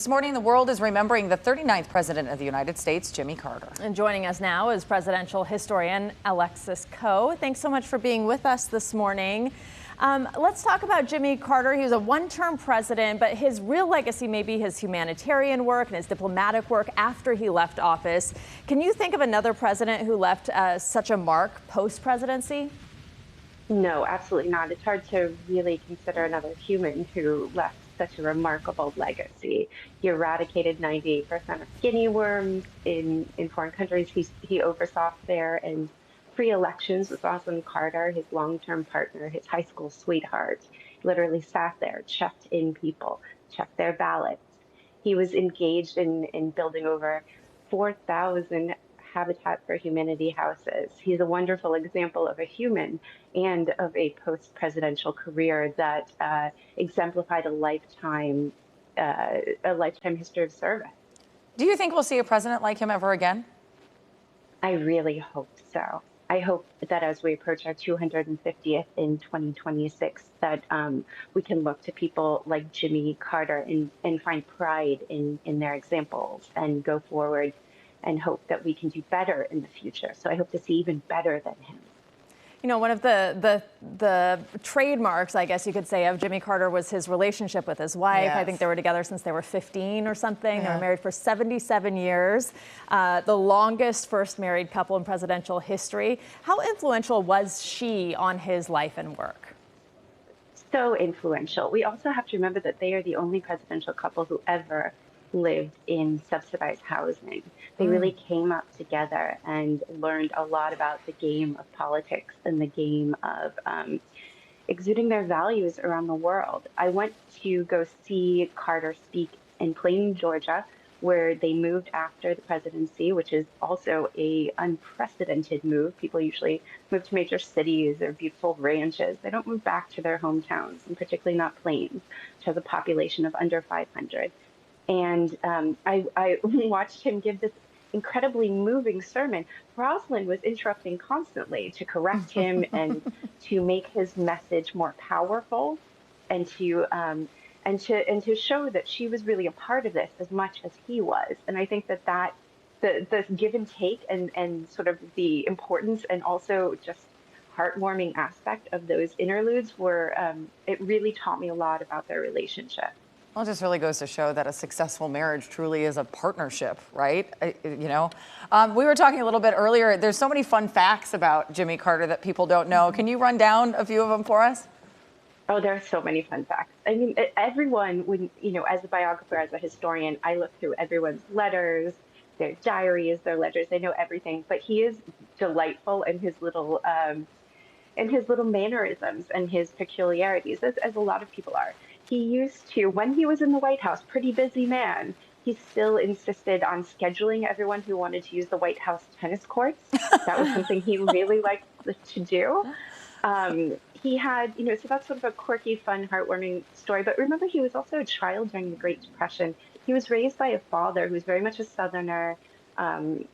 This morning, the world is remembering the 39th President of the United States, Jimmy Carter. And joining us now is presidential historian Alexis Coe. Thanks so much for being with us this morning. Let's talk about Jimmy Carter. He was a one-term president, but his real legacy may be his humanitarian work and his diplomatic work after he left office. Can you think of another president who left such a mark post-presidency? No, absolutely not. It's hard to really consider another human who left such a remarkable legacy. He eradicated 98% of guinea worms in foreign countries he oversaw there, and free elections with Rosalynn Carter, his long-term partner, his high school sweetheart, literally sat there, checked in people, checked their ballots. He was engaged in building over 4,000 Habitat for Humanity houses. He's a wonderful example of a human and of a post-presidential career that exemplified a lifetime history of service. Do you think we'll see a president like him ever again? I really hope so. I hope that as we approach our 250th in 2026, that we can look to people like Jimmy Carter and find pride in their examples and go forward and hope that we can do better in the future. So I hope to see even better than him. You know, one of the trademarks, I guess you could say, of Jimmy Carter was his relationship with his wife. Yes. I think they were together since they were 15 or something. Yeah. They were married for 77 years, the longest first married couple in presidential history. How influential was she on his life and work? So influential. We also have to remember that they are the only presidential couple who ever lived in subsidized housing. They really came up together and learned a lot about the game of politics and the game of exuding their values around the world. I went to go see Carter speak in Plain, Georgia, where they moved after the presidency, which is also a unprecedented move. People usually move to major cities or beautiful ranches. They don't move back to their hometowns, and particularly not Plains, which has a population of under 500. And I watched him give this incredibly moving sermon. Rosalynn was interrupting constantly to correct him and to make his message more powerful, and to show that she was really a part of this as much as he was. And I think that the give and take and sort of the importance and also just heartwarming aspect of those interludes were it really taught me a lot about their relationship. Well, it just really goes to show that a successful marriage truly is a partnership, right? We were talking a little bit earlier. There's so many fun facts about Jimmy Carter that people don't know. Can you run down a few of them for us? Oh, there are so many fun facts. I mean, everyone, when, as a biographer, as a historian, I look through everyone's letters, their diaries, their ledgers. I know everything, but he is delightful in his little mannerisms and his peculiarities, as a lot of people are. He used to, when he was in the White House, pretty busy man, he still insisted on scheduling everyone who wanted to use the White House tennis courts. That was something he really liked to do. He had, so that's sort of a quirky, fun, heartwarming story. But remember, he was also a child during the Great Depression. He was raised by a father who was very much a Southerner.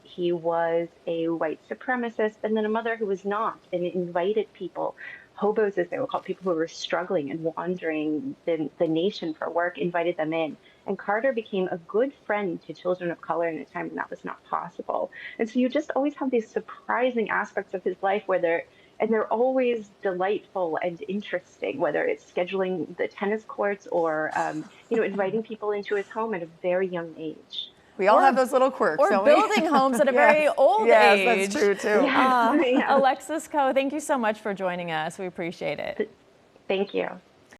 He was a white supremacist, and then a mother who was not, and invited people, hobos as they were called, people who were struggling and wandering the nation for work, invited them in. And Carter became a good friend to children of color in a time when that was not possible. And so you just always have these surprising aspects of his life where they're always delightful and interesting, whether it's scheduling the tennis courts or inviting people into his home at a very young age. We all have those little quirks, or building homes at a very old age. Yes, that's true too. Yeah. Alexis Coe, thank you so much for joining us. We appreciate it. Thank you.